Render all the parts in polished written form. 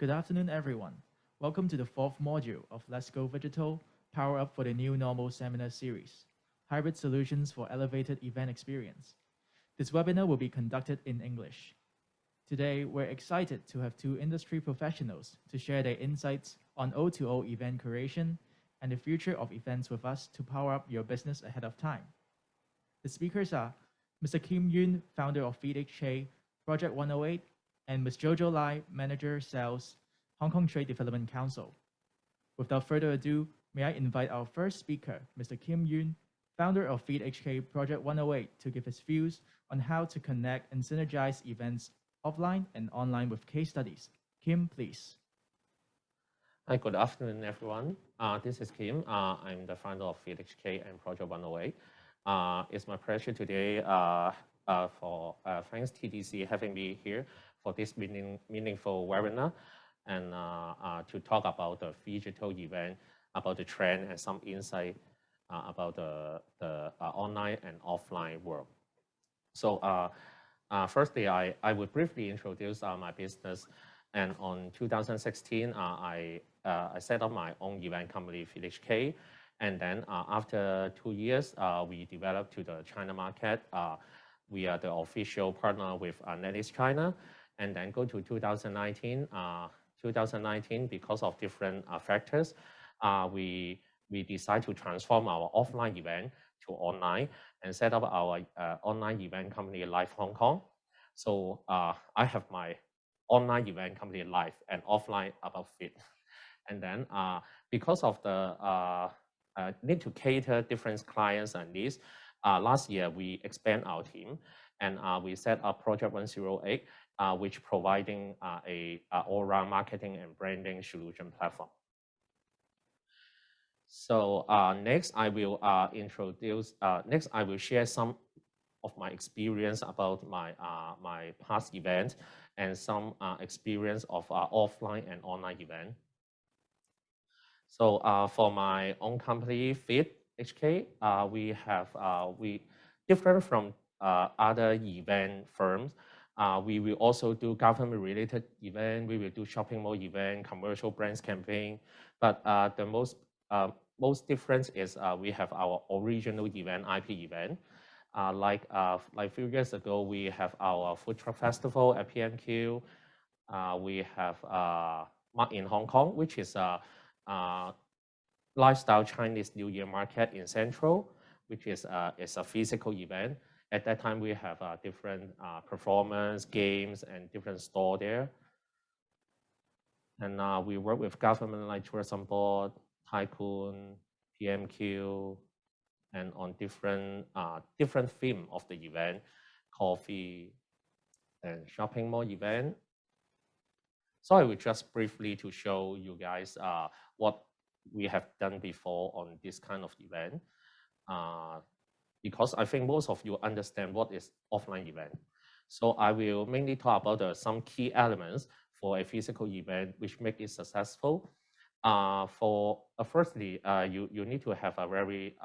Good afternoon, everyone. Welcome to the fourth module of Let's Go Phygital, Power Up for the New Normal seminar series, Hybrid Solutions for Elevated Event Experience. This webinar will be conducted in English. Today, we're excited to have two industry professionals to share their insights on O2O event creation and the future of events with us to power up your business ahead of time. The speakers are Mr. Kim Yoon, founder of FeedHK, Project 108, and Ms. Jojo Lai, Manager Sales, Hong Kong Trade Development Council. Without further ado, may I invite our first speaker, Mr. Kim Yoon, founder of FeedHK Project 108, to give his views on how to connect and synergize events offline and online with case studies. Kim, please. Hi, good afternoon, everyone. This is Kim. I'm the founder of FeedHK and Project 108. It's my pleasure today for thanks TDC having me here for this meaningful webinar and to talk about the Phygital event, about the trend and some insight about the online and offline world. So firstly, I will briefly introduce my business. And on 2016, I set up my own event company, FeedHK. And then after 2 years, we developed to the China market. We are the official partner with NetEase China. And then go to 2019. 2019, because of different factors, we decide to transform our offline event to online and set up our online event company, Live Hong Kong. So I have my online event company Live and offline about Fit. And then because of the need to cater different clients and needs, last year we expand our team and we set up Project 108, which providing a all-round marketing and branding solution platform. So next I will next I will share some of my experience about my past event and some experience of offline and online event. So for my own company, FeedHK, we different from other event firms. We will also do government-related event. We will do shopping mall event, commercial brands campaign. But the most difference is we have our original event, IP event. Like a few years ago, we have our food truck festival at PMQ. We have in Hong Kong, which is a lifestyle Chinese New Year market in Central, which is a physical event. At that time, we have different performance, games, and different store there. And we work with government like Tourism Board, Tycoon, PMQ, and on different theme of the event, coffee and shopping mall event. So I will just briefly to show you guys what we have done before on this kind of event. Because I think most of you understand what is offline event. So I will mainly talk about some key elements for a physical event which make it successful. Firstly, you need to have a very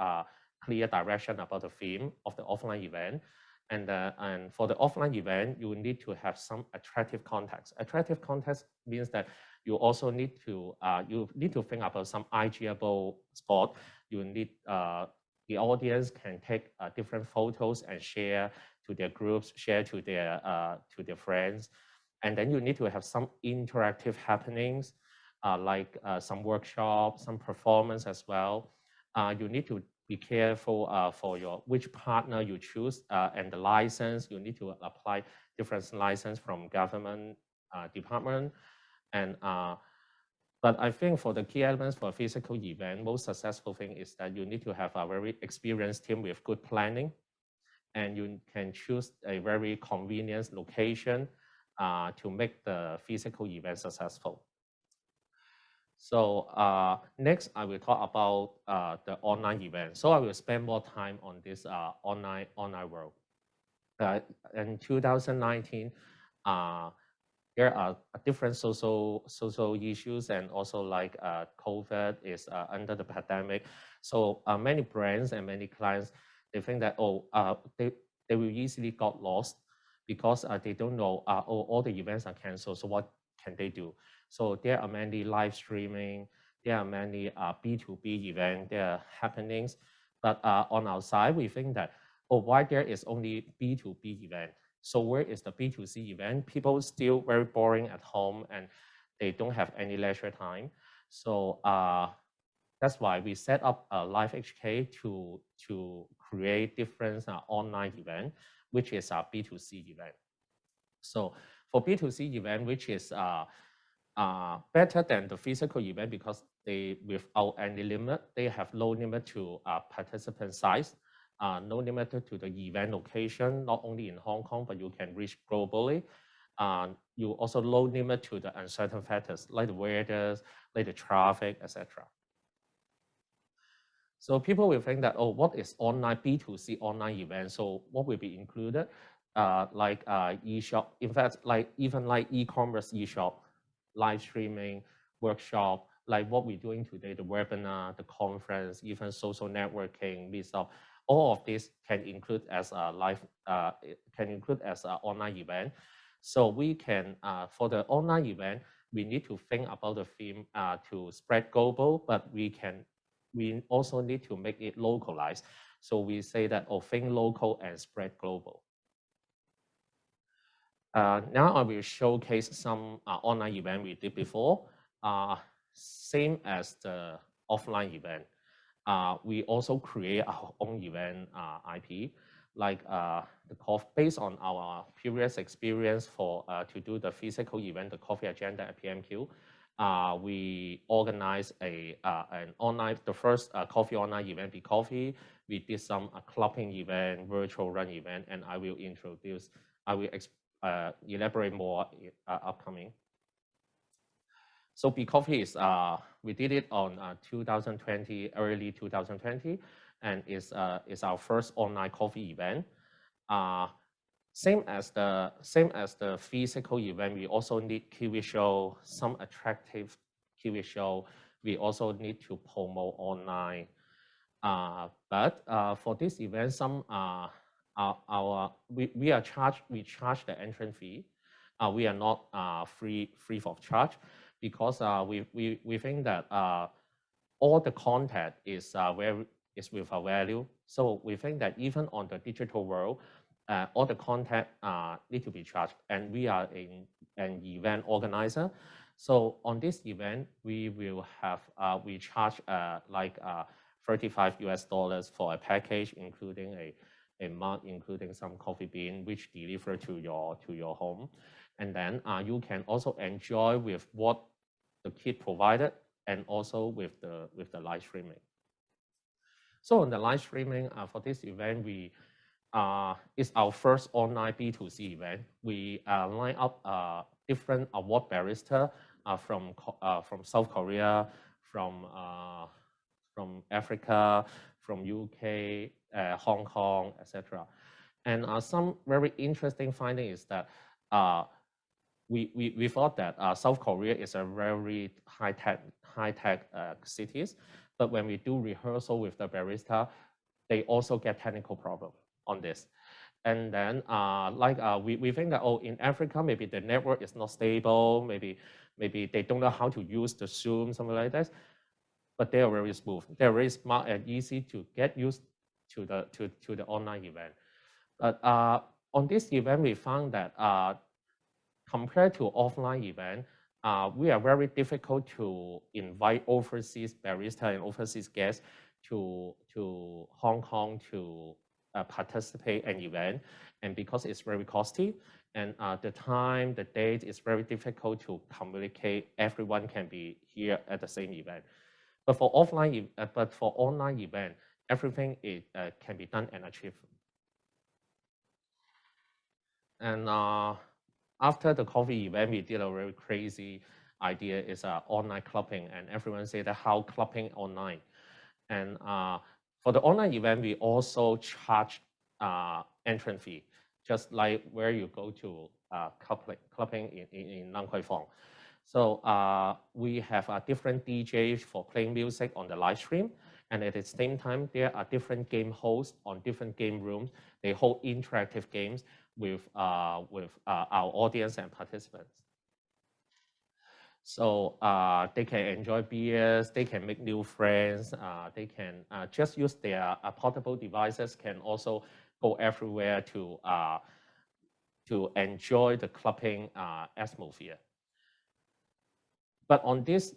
clear direction about the theme of the offline event. And for the offline event, you need to have some attractive context. Attractive context means that you also need to think about some IGable spot. You need the audience can take different photos and share to their groups, share to their friends, and then you need to have some interactive happenings, like some workshops, some performance as well. You need to be careful for which partner you choose and the license. You need to apply different license from government department. And but I think for the key elements for a physical event, most successful thing is that you need to have a very experienced team with good planning, and you can choose a very convenient location to make the physical event successful. So next, I will talk about the online event. So I will spend more time on this online world. In 2019, there are different social issues, and also like COVID is under the pandemic. So many brands and many clients, they think that they will easily got lost because they don't know all the events are canceled. So what can they do? So there are many live streaming, there are many B2B events, there are happenings. But on our side, we think that, oh, why there is only B2B event? So where is the B2C event? People still very boring at home and they don't have any leisure time. So that's why we set up a Live HK to create different online event, which is a B2C event. So for B2C event, which is better than the physical event because they, without any limit, they have no limit to participant size, no limit to the event location, not only in Hong Kong, but you can reach globally. You also no limit to the uncertain factors like the weather, like the traffic, etc. So people will think that, oh, what is online B2C online event? So what will be included? Like e-shop, in fact, like even like e-commerce e-shop, live streaming, workshop, like what we're doing today, the webinar, the conference, even social networking, meetup, all of this can include as a live, can include as an online event. So we can, for the online event, we need to think about the theme to spread global, but we also need to make it localized. So we say that, oh, think local and spread global. Now I will showcase some online event we did before. Same as the offline event. We also create our own event IP, like based on our previous experience for to do the physical event, the coffee agenda at PMQ. We organized an online, the first coffee online event, Be Coffee. We did some clubbing event, virtual run event, and I will introduce, I will elaborate more upcoming. So Be Coffee is, we did it on 2020, early 2020, and is our first online coffee event. Same as the physical event, we also need TV show, some attractive TV show. We also need to promote online. But for this event, some we charge the entrance fee. We are not free of charge because we think that all the content is with a value. So we think that even on the digital world, all the content need to be charged, and we are an event organizer. So on this event, we will have we charge like $35 for a package, including a mug, including some coffee bean, which deliver to your home, and then you can also enjoy with what the kit provided, and also with the live streaming. So on the live streaming for this event, we it's our first online B2C event. We line up different award barista from South Korea, from Africa, from UK, Hong Kong, etc. And some very interesting finding is that we thought that South Korea is a very high-tech cities, but when we do rehearsal with the barista, they also get technical problem on this. And then we think that, oh, in Africa, maybe the network is not stable, maybe they don't know how to use the Zoom, something like that. But they are very smooth. They're very smart and easy to get used to the online event. But on this event, we found that compared to offline event, we are very difficult to invite overseas barista and overseas guests to Hong Kong to participate in an event, and because it's very costly, and the time, the date is very difficult to communicate. Everyone can be here at the same event. But for online event, everything can be done and achieved. And after the coffee event, we did a very crazy idea. It's online clubbing, and everyone say that how clubbing online. And for the online event, we also charge entrance fee, just like where you go to clubbing in Nan Kwai Fong. So we have a different DJs for playing music on the live stream. And at the same time, there are different game hosts on different game rooms. They hold interactive games with our audience and participants. So they can enjoy beers, they can make new friends, they can just use their portable devices, can also go everywhere to enjoy the clubbing atmosphere. But on this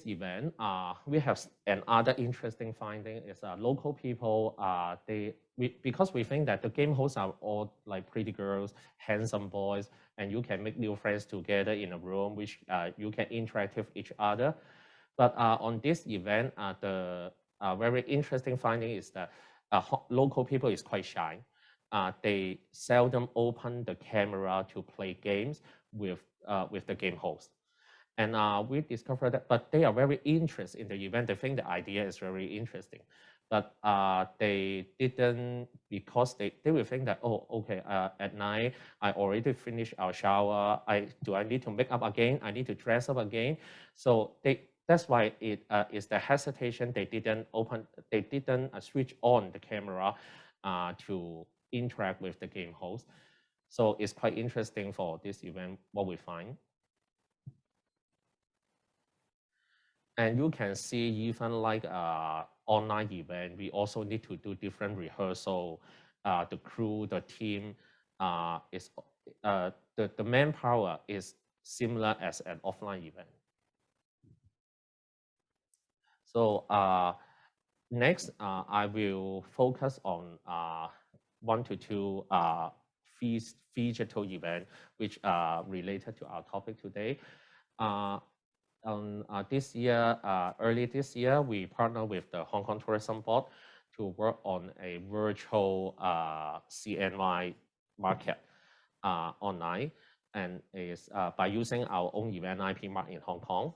event, we have another interesting finding is local people. Because we think that the game hosts are all like pretty girls, handsome boys, and you can make new friends together in a room, which you can interact with each other. But on this event, the very interesting finding is that local people is quite shy. They seldom open the camera to play games with the game host. And we discovered that, but they are very interested in the event. They think the idea is very interesting, but they didn't, because they will think that, oh, okay, at night, I already finished our shower. Do I need to make up again? I need to dress up again. So that's why it is the hesitation. They didn't switch on the camera to interact with the game host. So it's quite interesting for this event, what we find. And you can see even like online event, we also need to do different rehearsal. The crew, the team is the manpower is similar as an offline event. So next, I will focus on 1 to 2 Phygital event, which are related to our topic today. This year, early this year, we partnered with the Hong Kong Tourism Board to work on a virtual CNY market online, and is by using our own event IP mark in Hong Kong.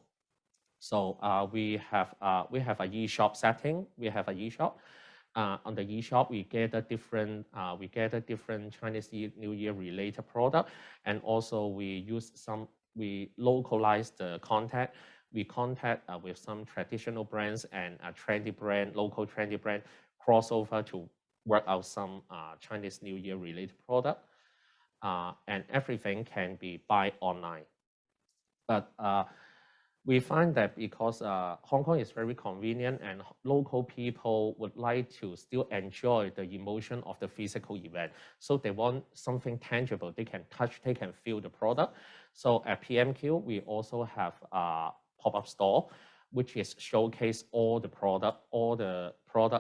So we have a e-shop setting. We have a e-shop. On the e-shop, we gather different Chinese New Year related product, and also we localize the contact. We contact with some traditional brands and a trendy brand, local trendy brand, crossover to work out some Chinese New Year related product, and everything can be buy online. But we find that because Hong Kong is very convenient and local people would like to still enjoy the emotion of the physical event. So they want something tangible. They can touch, they can feel the product. So at PMQ, we also have a pop-up store, which is showcase all the product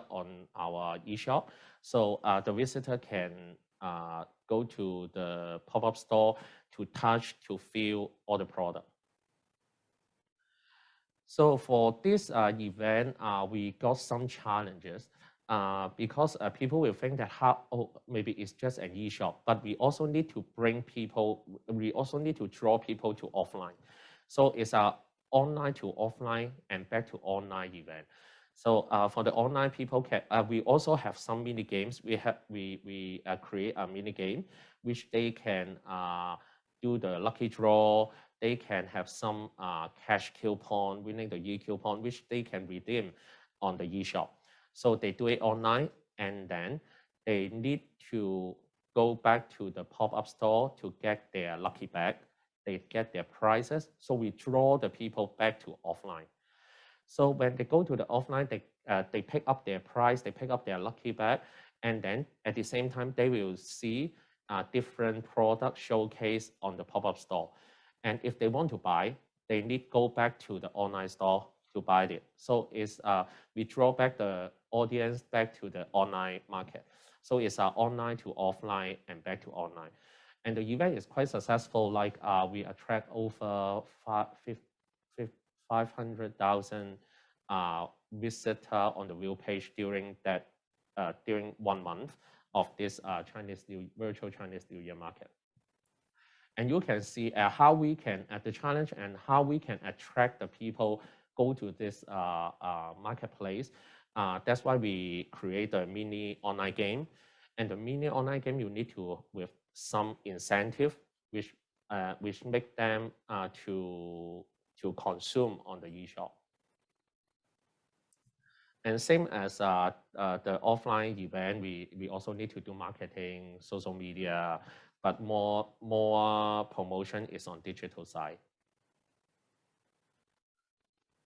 on our e-shop. So the visitor can go to the pop-up store to touch, to feel all the product. So for this event, we got some challenges because people will think that maybe it's just an e-shop, but we also need to draw people to offline. So it's a online to offline and back to online event. So for the online people, we also have some mini games. We create a mini game which they can do the lucky draw. They can have some cash coupon, winning the e-coupon, which they can redeem on the e-shop. So they do it online, and then they need to go back to the pop-up store to get their lucky bag. They get their prizes. So we draw the people back to offline. So when they go to the offline, they pick up their prize, they pick up their lucky bag, and then at the same time, they will see different products showcased on the pop-up store. And if they want to buy, they need go back to the online store to buy it. So it's we draw back the audience back to the online market. So it's online to offline and back to online. And the event is quite successful. Like we attract over 500,000 visitors on the view page during 1 month of this virtual Chinese New Year market. And you can see how we can, the challenge and how we can attract the people go to this marketplace. That's why we create a mini online game. And the mini online game, you need to, with some incentive, which make them to consume on the e-shop. And same as the offline event, we also need to do marketing, social media, but more promotion is on digital side.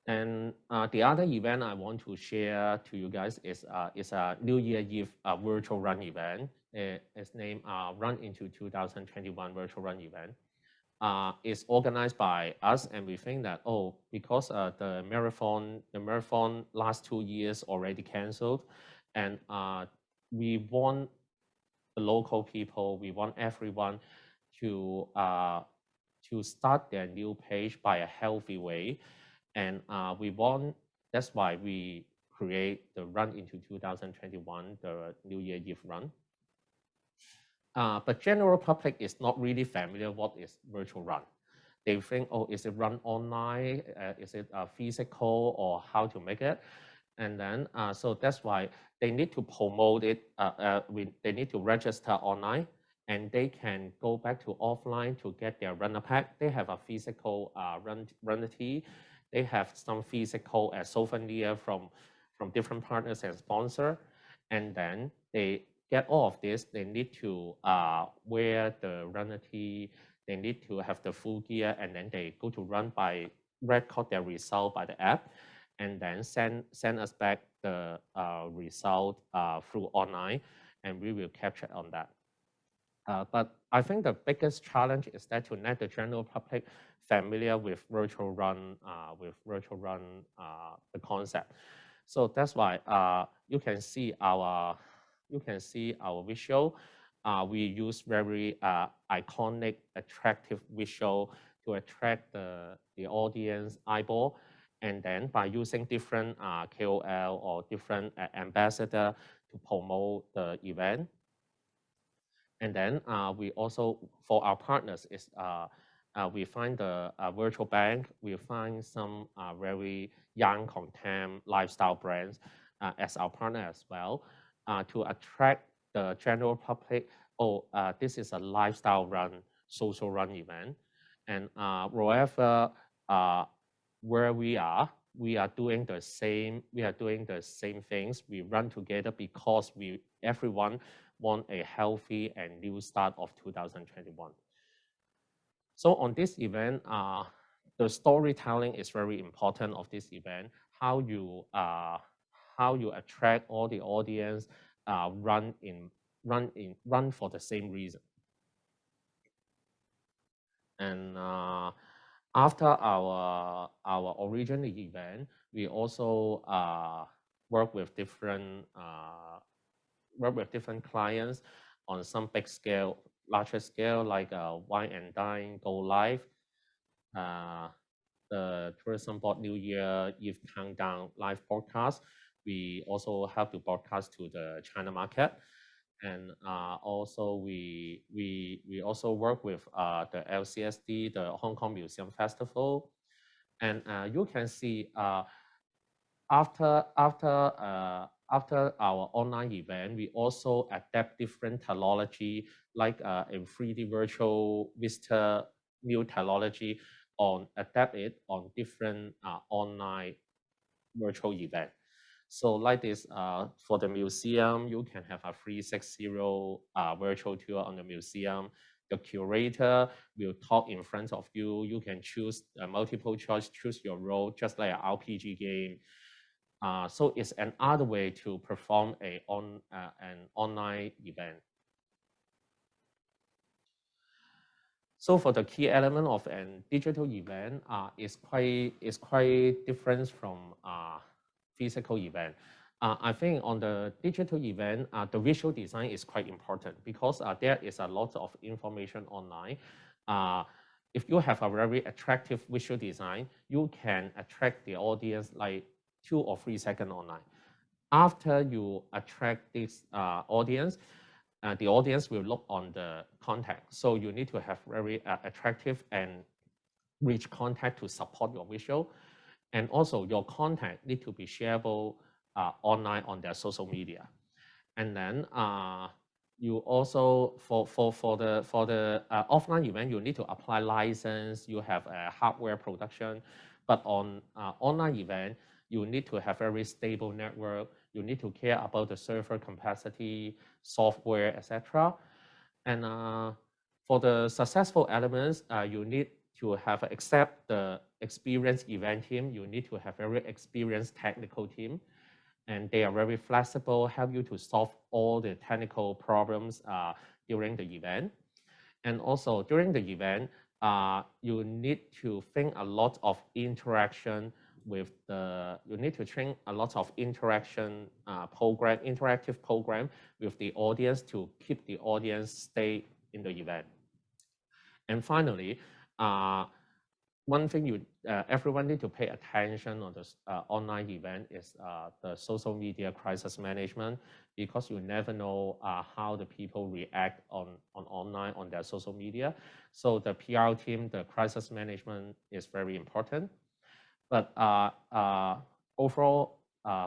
And the other event I want to share to you guys is a New Year Eve virtual run event. It's named Run into 2021 virtual run event. It's organized by us, and we think that because the marathon last 2 years already canceled, and we want the local people, we want everyone to start their new page by a healthy way, and that's why we create the Run into 2021, the New Year Eve run. But general public is not really familiar what is virtual run. They think, is it run online? Is it physical, or how to make it? And then, so that's why they need to promote it. They need to register online, and they can go back to offline to get their runner pack. They have a physical runner tee. They have some physical souvenir from different partners and sponsor, and then they get all of this. They need to wear the runner tee. They need to have the full gear, and then they go to run by record their result by the app, and then send us back the result through online, and we will capture on that. But I think the biggest challenge is that to let the general public familiar with virtual run, the concept. So that's why you can see our visual. We use very iconic, attractive visual to attract the audience eyeball. And then by using different KOL or different ambassador to promote the event. And then we also, for our partners, is we find the virtual bank, we find some very young content lifestyle brands as our partner as well, to attract the general public. This is a lifestyle run, social run event. And wherever where we are doing the same things. We run together because everyone want a healthy and new start of 2021. So on this event, the storytelling is very important of this event. How you attract all the audience, run for the same reason. And after our original event, we also work with different clients on some big scale, larger scale, like Wine and Dine Go Live, the Tourism Board New Year Eve Countdown live broadcast. We also have to broadcast to the China market. And also we also work with the LCSD, the Hong Kong Museum Festival. And you can see after our online event, we also adapt different technology, like a 3D virtual visitor new technology, adapt it on different online virtual event. So like this, for the museum, you can have a 360 virtual tour on the museum. The curator will talk in front of you. You can choose a multiple choice, choose your role, just like an RPG game. So it's another way to perform an online event. So for the key element of a digital event, is quite different from physical event. I think on the digital event, the visual design is quite important because there is a lot of information online. If you have a very attractive visual design, you can attract the audience like 2 or 3 seconds online. After you attract this audience, the audience will look on the content. So you need to have very attractive and rich content to support your visual. And also your content need to be shareable online on their social media. And then you also, for the offline event, you need to apply license, you have a hardware production. But on online event, you need to have a very stable network. You need to care about the server capacity, software, etc. And for the successful elements, you need to have accept the experienced event team. You need to have very experienced technical team, and they are very flexible, help you to solve all the technical problems during the event. And also during the event, you need to think a lot of interaction with you need to train a lot of interactive program with the audience to keep the audience stay in the event. And finally, one thing everyone need to pay attention on this online event is the social media crisis management, because you never know how the people react on online on their social media. So the PR team, the crisis management is very important. But overall,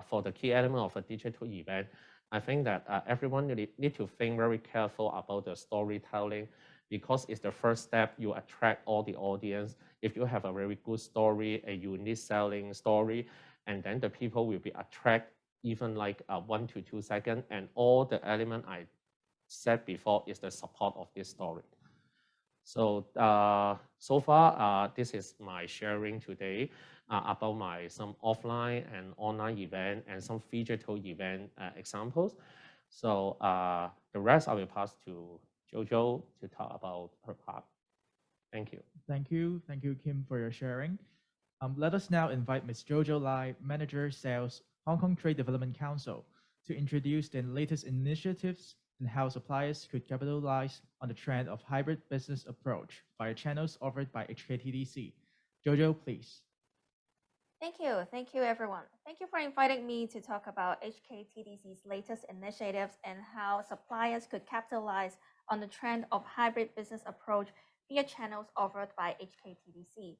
for the key element of a digital event, I think that everyone need to think very careful about the storytelling, because it's the first step you attract all the audience. If you have a very good story, a unique selling story, and then the people will be attracted even like 1 to 2 seconds, and all the element I said before is the support of this story. So so far, this is my sharing today about some offline and online event and some Phygital event examples. So the rest I will pass to Jojo to talk about her part. Thank you. Thank you, Kim, for your sharing. Let us now invite Ms. Jojo Lai, Manager Sales, Hong Kong Trade Development Council, to introduce the latest initiatives and how suppliers could capitalize on the trend of hybrid business approach via channels offered by HKTDC. Jojo, please. Thank you everyone. Thank you for inviting me to talk about HKTDC's latest initiatives and how suppliers could capitalize on the trend of hybrid business approach via channels offered by HKTDC.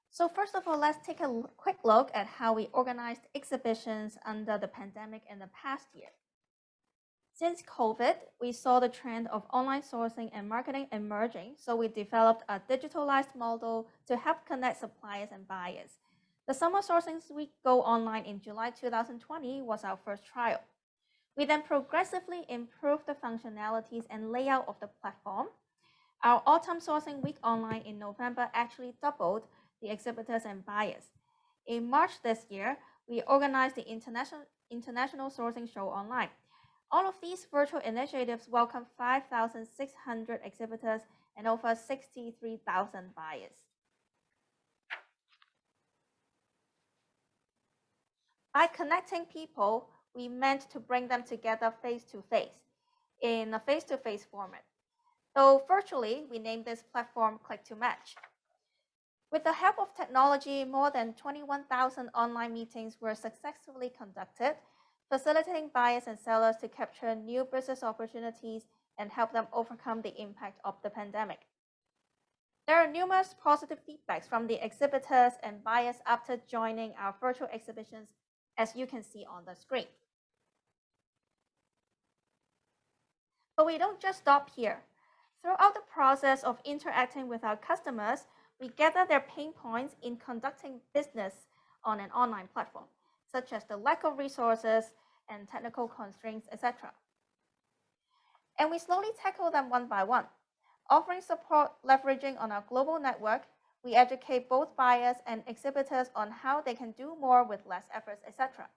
So first of all, let's take a quick look at how we organized exhibitions under the pandemic in the past year. Since COVID, we saw the trend of online sourcing and marketing emerging, so we developed a digitalized model to help connect suppliers and buyers. The Summer Sourcing Week Go Online in July 2020 was our first trial. We then progressively improved the functionalities and layout of the platform. Our Autumn Sourcing Week Online in November actually doubled the exhibitors and buyers. In March this year, we organized the International Sourcing Show Online. All of these virtual initiatives welcomed 5,600 exhibitors and over 63,000 buyers. By connecting people, we meant to bring them together face-to-face in a face-to-face format. Though virtually, we named this platform Click to Match. With the help of technology, more than 21,000 online meetings were successfully conducted, facilitating buyers and sellers to capture new business opportunities and help them overcome the impact of the pandemic. There are numerous positive feedbacks from the exhibitors and buyers after joining our virtual exhibitions, as you can see on the screen. But we don't just stop here. Throughout the process of interacting with our customers, we gather their pain points in conducting business on an online platform, such as the lack of resources and technical constraints, etc. And we slowly tackle them one by one. Offering support leveraging on our global network, we educate both buyers and exhibitors on how they can do more with less efforts, etc.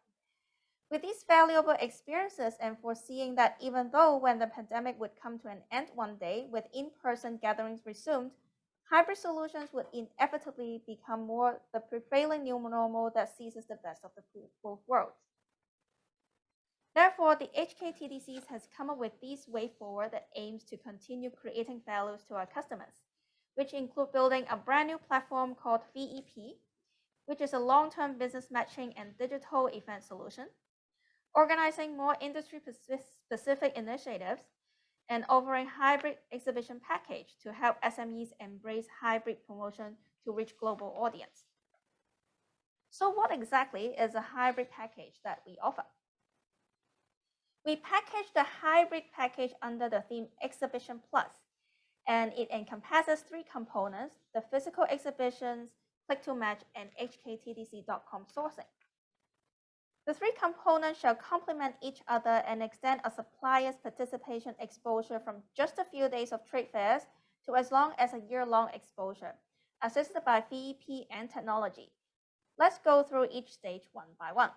With these valuable experiences and foreseeing that even though when the pandemic would come to an end one day with in-person gatherings resumed, hybrid solutions would inevitably become more the prevailing new normal that seizes the best of both worlds. Therefore, the HKTDC has come up with this way forward that aims to continue creating values to our customers, which include building a brand new platform called VEP, which is a long-term business matching and digital event solution, organizing more industry-specific initiatives, and offering hybrid exhibition package to help SMEs embrace hybrid promotion to reach global audience. So what exactly is a hybrid package that we offer? We package the hybrid package under the theme Exhibition Plus, and it encompasses 3 components: the physical exhibitions, Click to Match, and HKTDC.com sourcing. The 3 components shall complement each other and extend a supplier's participation exposure from just a few days of trade fairs to as long as a year-long exposure, assisted by VEP and technology. Let's go through each stage one by one.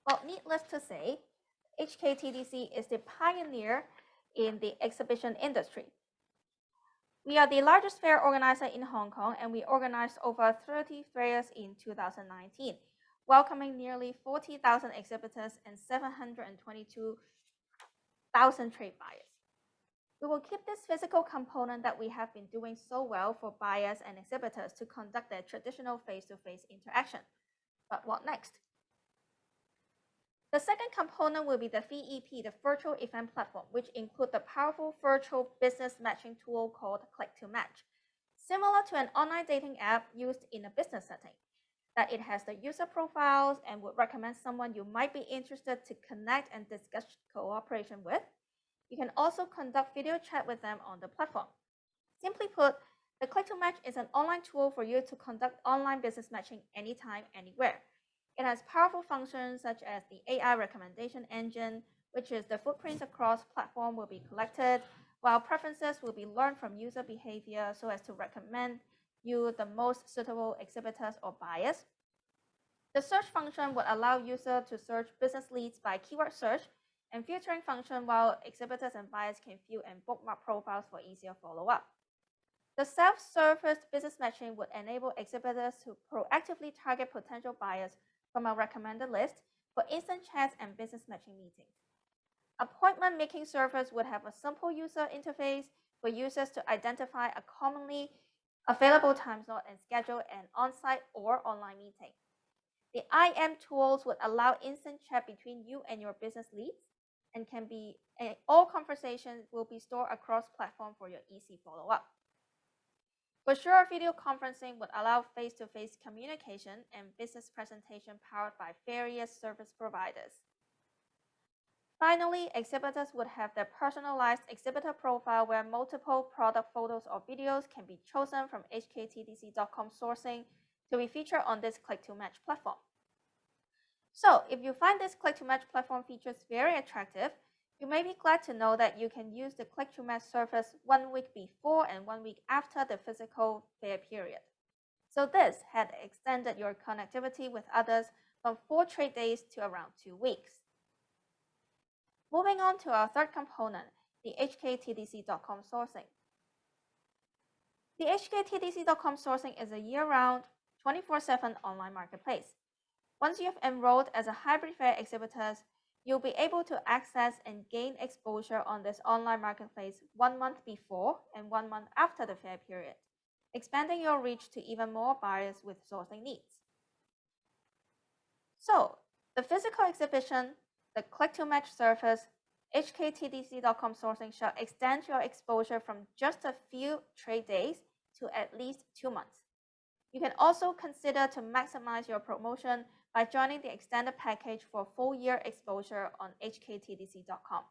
Well, needless to say, HKTDC is the pioneer in the exhibition industry. We are the largest fair organizer in Hong Kong, and we organized over 30 fairs in 2019, welcoming nearly 40,000 exhibitors and 722,000 trade buyers. We will keep this physical component that we have been doing so well for buyers and exhibitors to conduct their traditional face-to-face interaction. But what next? The second component will be the VEP, the virtual event platform, which includes the powerful virtual business matching tool called Click-to-Match. Similar to an online dating app used in a business setting, that it has the user profiles and would recommend someone you might be interested to connect and discuss cooperation with. You can also conduct video chat with them on the platform. Simply put, the Click-to-Match is an online tool for you to conduct online business matching anytime, anywhere. It has powerful functions such as the AI recommendation engine, which is the footprints across platform will be collected, while preferences will be learned from user behavior so as to recommend you the most suitable exhibitors or buyers. The search function would allow users to search business leads by keyword search, and filtering function while exhibitors and buyers can view and bookmark profiles for easier follow-up. The self-service business matching would enable exhibitors to proactively target potential buyers from a recommended list for instant chats and business matching meetings. Appointment making service would have a simple user interface for users to identify a commonly available time slot and schedule an on-site or online meeting. The IM tools would allow instant chat between you and your business leads and all conversations will be stored across platform for your easy follow-up. For sure, video conferencing would allow face-to-face communication and business presentation powered by various service providers. Finally, exhibitors would have their personalized exhibitor profile where multiple product photos or videos can be chosen from HKTDC.com sourcing to be featured on this Click-to-Match platform. So, if you find this Click-to-Match platform features very attractive, you may be glad to know that you can use the Click-to-Match service 1 week before and 1 week after the physical fair period. So this had extended your connectivity with others from 4 trade days to around 2 weeks. Moving on to our third component, the HKTDC.com sourcing. The HKTDC.com sourcing is a year-round, 24/7 online marketplace. Once you have enrolled as a hybrid fair exhibitor, you'll be able to access and gain exposure on this online marketplace 1 month before and 1 month after the fair period, expanding your reach to even more buyers with sourcing needs. So, the physical exhibition, the Click-to-Match service, HKTDC.com sourcing shall extend your exposure from just a few trade days to at least 2 months. You can also consider to maximize your promotion by joining the extended package for full-year exposure on HKTDC.com.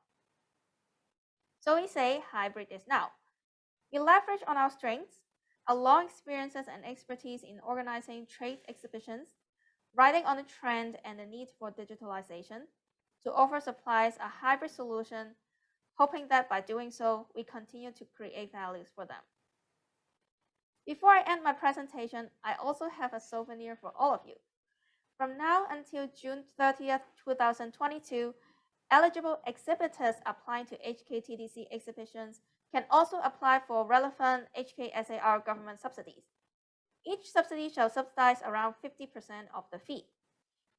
So we say hybrid is now. We leverage on our strengths, our long experiences and expertise in organizing trade exhibitions, riding on the trend and the need for digitalization, to offer suppliers a hybrid solution, hoping that by doing so, we continue to create values for them. Before I end my presentation, I also have a souvenir for all of you. From now until June 30th, 2022, eligible exhibitors applying to HKTDC exhibitions can also apply for relevant HKSAR government subsidies. Each subsidy shall subsidize around 50% of the fee.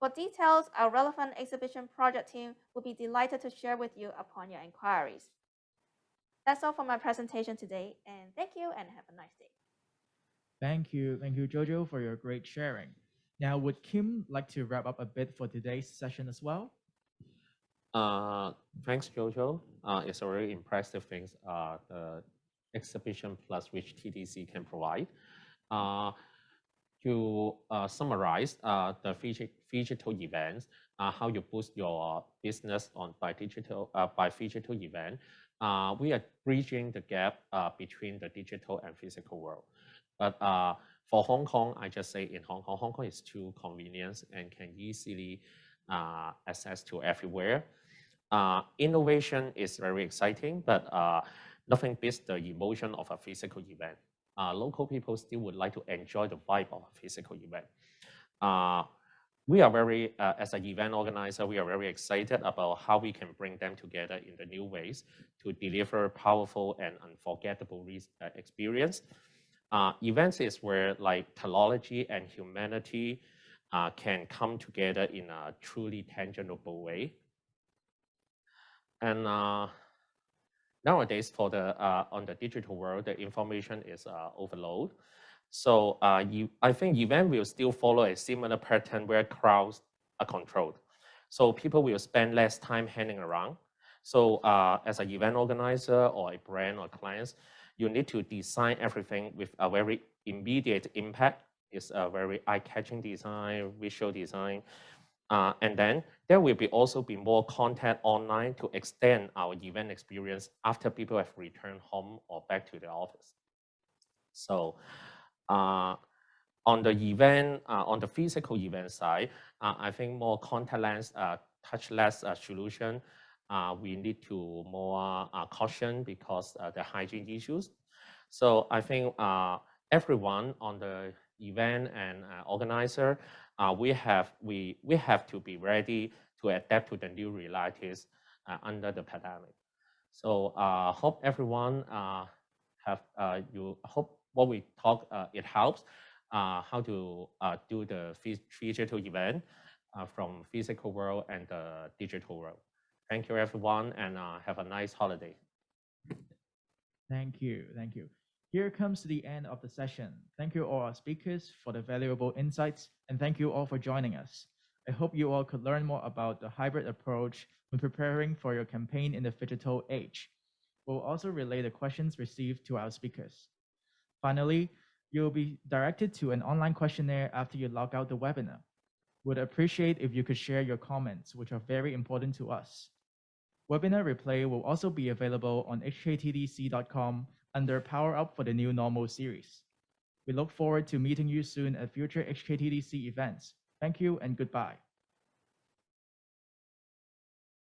For details, our relevant exhibition project team will be delighted to share with you upon your inquiries. That's all for my presentation today, and thank you and have a nice day. Thank you, Jojo, for your great sharing. Now, would Kim like to wrap up a bit for today's session as well? Thanks, Jojo. It's a very impressive thing, the exhibition plus which TDC can provide. To summarize the Phygital events, how you boost your business by Phygital event, we are bridging the gap between the digital and physical world. But for Hong Kong, I just say in Hong Kong is too convenient and can easily access to everywhere. Innovation is very exciting, but nothing beats the emotion of a physical event. Local people still would like to enjoy the vibe of a physical event. We are very, as an event organizer, we are very excited about how we can bring them together in the new ways to deliver powerful and unforgettable experience. Events is where like technology and humanity can come together in a truly tangible way. And nowadays, for the on the digital world, the information is overload. So I think event will still follow a similar pattern where crowds are controlled. So people will spend less time hanging around. So as an event organizer or a brand or clients, you need to design everything with a very immediate impact. It's a very eye-catching design, visual design. And then there will also be more content online to extend our event experience after people have returned home or back to the office. So on the event, on the physical event side, I think more contactless, touchless solution, we need to more caution because the hygiene issues. So I think everyone on the event and organizer, we have to be ready to adapt to the new realities under the pandemic. So hope everyone you hope what we talk it helps how to do the digital event from physical world and the digital world. Thank you everyone and have a nice holiday. Thank you. Thank you. Here comes to the end of the session. Thank you all our speakers for the valuable insights, and thank you all for joining us. I hope you all could learn more about the hybrid approach when preparing for your campaign in the Phygital age. We'll also relay the questions received to our speakers. Finally, you'll be directed to an online questionnaire after you log out the webinar. Would appreciate if you could share your comments, which are very important to us. Webinar replay will also be available on hktdc.com under Power Up for the New Normal series. We look forward to meeting you soon at future HKTDC events. Thank you and goodbye.